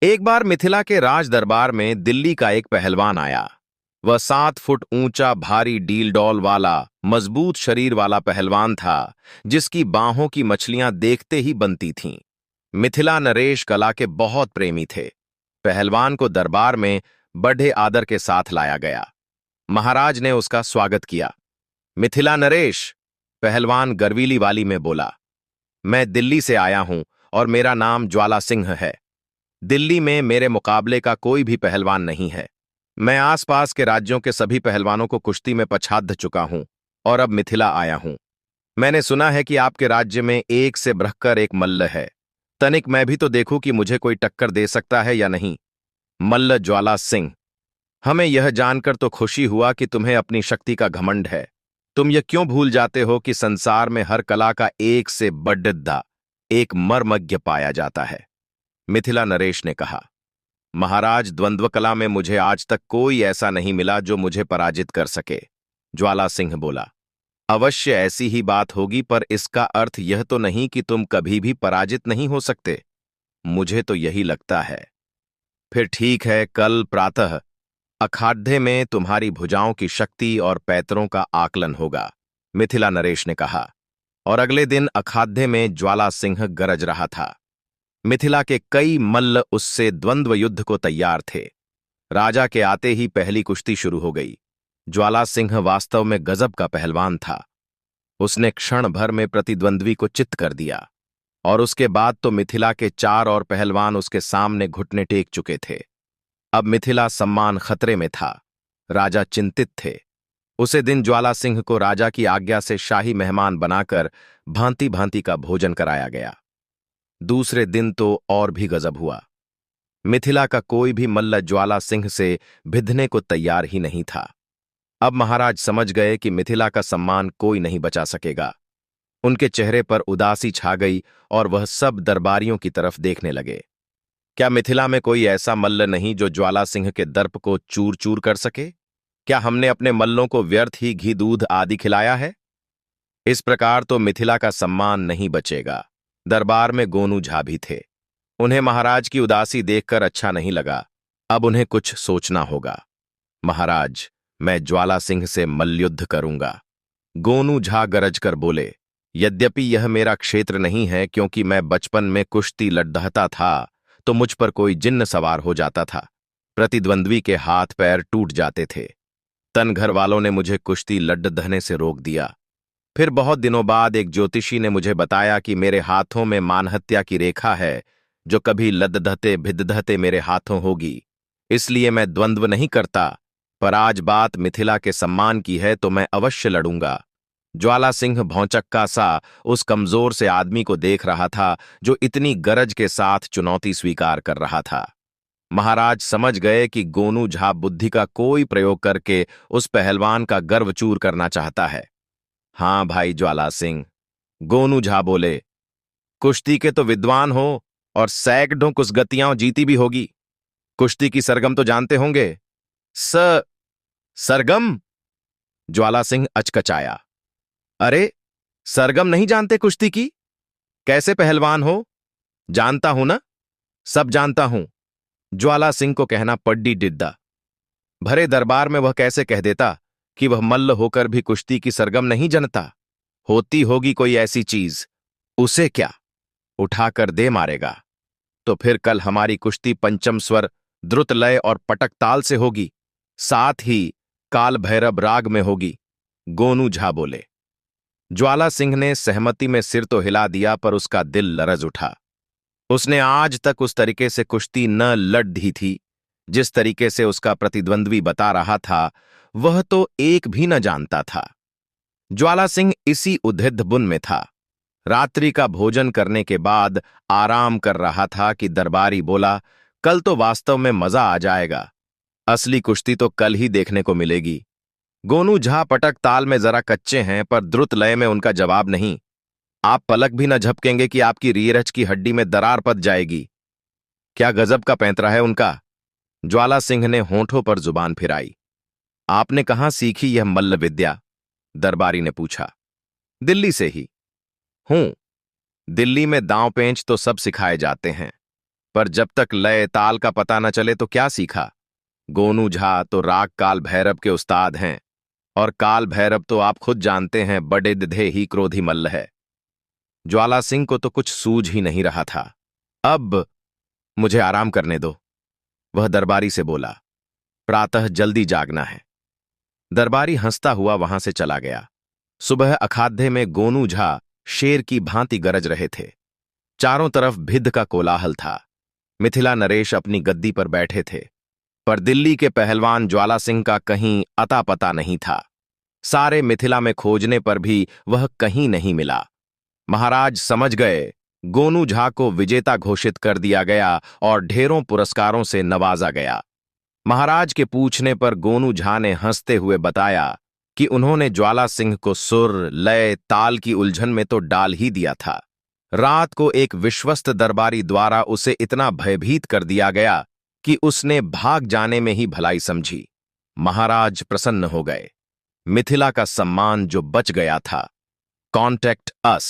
एक बार मिथिला के राज दरबार में दिल्ली का एक पहलवान आया। वह 7 फुट ऊंचा, भारी डील डॉल वाला, मजबूत शरीर वाला पहलवान था, जिसकी बाहों की मछलियां देखते ही बनती थीं। मिथिला नरेश कला के बहुत प्रेमी थे। पहलवान को दरबार में बड़े आदर के साथ लाया गया। महाराज ने उसका स्वागत किया। मिथिला नरेश, पहलवान गर्वीली वाली में बोला, मैं दिल्ली से आया हूं और मेरा नाम ज्वाला सिंह है। दिल्ली में मेरे मुकाबले का कोई भी पहलवान नहीं है। मैं आसपास के राज्यों के सभी पहलवानों को कुश्ती में पछाड़ चुका हूं और अब मिथिला आया हूं। मैंने सुना है कि आपके राज्य में एक से बढ़कर एक मल्ल है। तनिक मैं भी तो देखूं कि मुझे कोई टक्कर दे सकता है या नहीं। मल्ल ज्वाला सिंह, हमें यह जानकर तो खुशी हुआ कि तुम्हें अपनी शक्ति का घमंड है। तुम यह क्यों भूल जाते हो कि संसार में हर कला का एक से बढ़ा एक मर्मज्ञ पाया जाता है। मिथिला नरेश ने कहा, महाराज, द्वंद्व कला में मुझे आज तक कोई ऐसा नहीं मिला जो मुझे पराजित कर सके। ज्वाला सिंह बोला, अवश्य ऐसी ही बात होगी, पर इसका अर्थ यह तो नहीं कि तुम कभी भी पराजित नहीं हो सकते। मुझे तो यही लगता है। फिर ठीक है, कल प्रातः अखाड़े में तुम्हारी भुजाओं की शक्ति और पैतरों का आकलन होगा, मिथिला नरेश ने कहा। और अगले दिन अखाड़े में ज्वाला सिंह गरज रहा था। मिथिला के कई मल्ल उससे द्वंद्व युद्ध को तैयार थे। राजा के आते ही पहली कुश्ती शुरू हो गई। ज्वाला सिंह वास्तव में गजब का पहलवान था। उसने क्षण भर में प्रतिद्वंद्वी को चित्त कर दिया और उसके बाद तो मिथिला के 4 और पहलवान उसके सामने घुटने टेक चुके थे। अब मिथिला सम्मान खतरे में था। राजा चिंतित थे। उसे दिन ज्वाला सिंह को राजा की आज्ञा से शाही मेहमान बनाकर भांति भांति का भोजन कराया गया। दूसरे दिन तो और भी गजब हुआ। मिथिला का कोई भी मल्ल ज्वाला सिंह से भिड़ने को तैयार ही नहीं था। अब महाराज समझ गए कि मिथिला का सम्मान कोई नहीं बचा सकेगा। उनके चेहरे पर उदासी छा गई और वह सब दरबारियों की तरफ देखने लगे। क्या मिथिला में कोई ऐसा मल्ल नहीं जो ज्वाला सिंह के दर्प को चूर चूर कर सके? क्या हमने अपने मल्लों को व्यर्थ ही घी दूध आदि खिलाया है? इस प्रकार तो मिथिला का सम्मान नहीं बचेगा। दरबार में गोनू झा भी थे। उन्हें महाराज की उदासी देखकर अच्छा नहीं लगा। अब उन्हें कुछ सोचना होगा। महाराज, मैं ज्वाला सिंह से मल्लयुद्ध करूंगा, गोनू झा गरज कर बोले। यद्यपि यह मेरा क्षेत्र नहीं है, क्योंकि मैं बचपन में कुश्ती लड़ता था तो मुझ पर कोई जिन्न सवार हो जाता था। प्रतिद्वंद्वी के हाथ पैर टूट जाते थे। तन घर वालों ने मुझे कुश्ती लड़ने से रोक दिया। फिर बहुत दिनों बाद एक ज्योतिषी ने मुझे बताया कि मेरे हाथों में मानहत्या की रेखा है, जो कभी लद्दते भिद्दते मेरे हाथों होगी। इसलिए मैं द्वंद्व नहीं करता, पर आज बात मिथिला के सम्मान की है तो मैं अवश्य लड़ूंगा। ज्वाला सिंह भौंचक्का सा उस कमजोर से आदमी को देख रहा था जो इतनी गरज के साथ चुनौती स्वीकार कर रहा था। महाराज समझ गए कि गोनू झा बुद्धि का कोई प्रयोग करके उस पहलवान का गर्व चूर करना चाहता है। हाँ भाई ज्वाला सिंह, गोनू झा बोले, कुश्ती के तो विद्वान हो और सैकड़ों कुश्तियां जीती भी होगी। कुश्ती की सरगम तो जानते होंगे। सरगम? ज्वाला सिंह अचकचाया। अरे, सरगम नहीं जानते कुश्ती की? कैसे पहलवान हो? जानता हूं ना, सब जानता हूं। ज्वाला सिंह को कहना पड्डी डिड्डा। भरे दरबार में वह कैसे कह देता कि वह मल्ल होकर भी कुश्ती की सरगम नहीं जनता? होती होगी कोई ऐसी चीज। उसे क्या उठाकर दे मारेगा? तो फिर कल हमारी कुश्ती पंचम स्वर, द्रुत लय और पटक ताल से होगी, साथ ही काल भैरव राग में होगी, गोनू झा बोले। ज्वाला सिंह ने सहमति में सिर तो हिला दिया, पर उसका दिल लरज उठा। उसने आज तक उस तरीके से कुश्ती न लड़ी थी जिस तरीके से उसका प्रतिद्वंद्वी बता रहा था। वह तो एक भी न जानता था। ज्वाला सिंह इसी उद्धिद्ध बुन में था। रात्रि का भोजन करने के बाद आराम कर रहा था कि दरबारी बोला, कल तो वास्तव में मजा आ जाएगा। असली कुश्ती तो कल ही देखने को मिलेगी। गोनू झा पटक ताल में जरा कच्चे हैं, पर द्रुत लय में उनका जवाब नहीं। आप पलक भी न झपकेंगे कि आपकी रीरज की हड्डी में दरार पड़ जाएगी। क्या गजब का पैंतरा है उनका। ज्वाला सिंह ने होंठों पर जुबान फिराई। आपने कहां सीखी यह मल्ल विद्या? दरबारी ने पूछा। दिल्ली से ही हूं। दिल्ली में दांव पेंच तो सब सिखाए जाते हैं, पर जब तक लय ताल का पता न चले तो क्या सीखा। गोनू झा तो राग काल भैरव के उस्ताद हैं, और काल भैरव तो आप खुद जानते हैं बड़े दिधे ही क्रोधी मल्ल है। ज्वाला सिंह को तो कुछ सूझ ही नहीं रहा था। अब मुझे आराम करने दो, वह दरबारी से बोला। प्रातः जल्दी जागना है। दरबारी हंसता हुआ वहां से चला गया। सुबह अखाधे में गोनू झा शेर की भांति गरज रहे थे। चारों तरफ भिद्ध का कोलाहल था। मिथिला नरेश अपनी गद्दी पर बैठे थे, पर दिल्ली के पहलवान ज्वाला सिंह का कहीं अता पता नहीं था। सारे मिथिला में खोजने पर भी वह कहीं नहीं मिला। महाराज समझ गए, गोनू झा को विजेता घोषित कर दिया गया और ढेरों पुरस्कारों से नवाजा गया। महाराज के पूछने पर गोनू झा ने हंसते हुए बताया कि उन्होंने ज्वाला सिंह को सुर, लय, ताल की उलझन में तो डाल ही दिया था। रात को एक विश्वस्त दरबारी द्वारा उसे इतना भयभीत कर दिया गया कि उसने भाग जाने में ही भलाई समझी। महाराज प्रसन्न हो गए। मिथिला का सम्मान जो बच गया था। Contact us.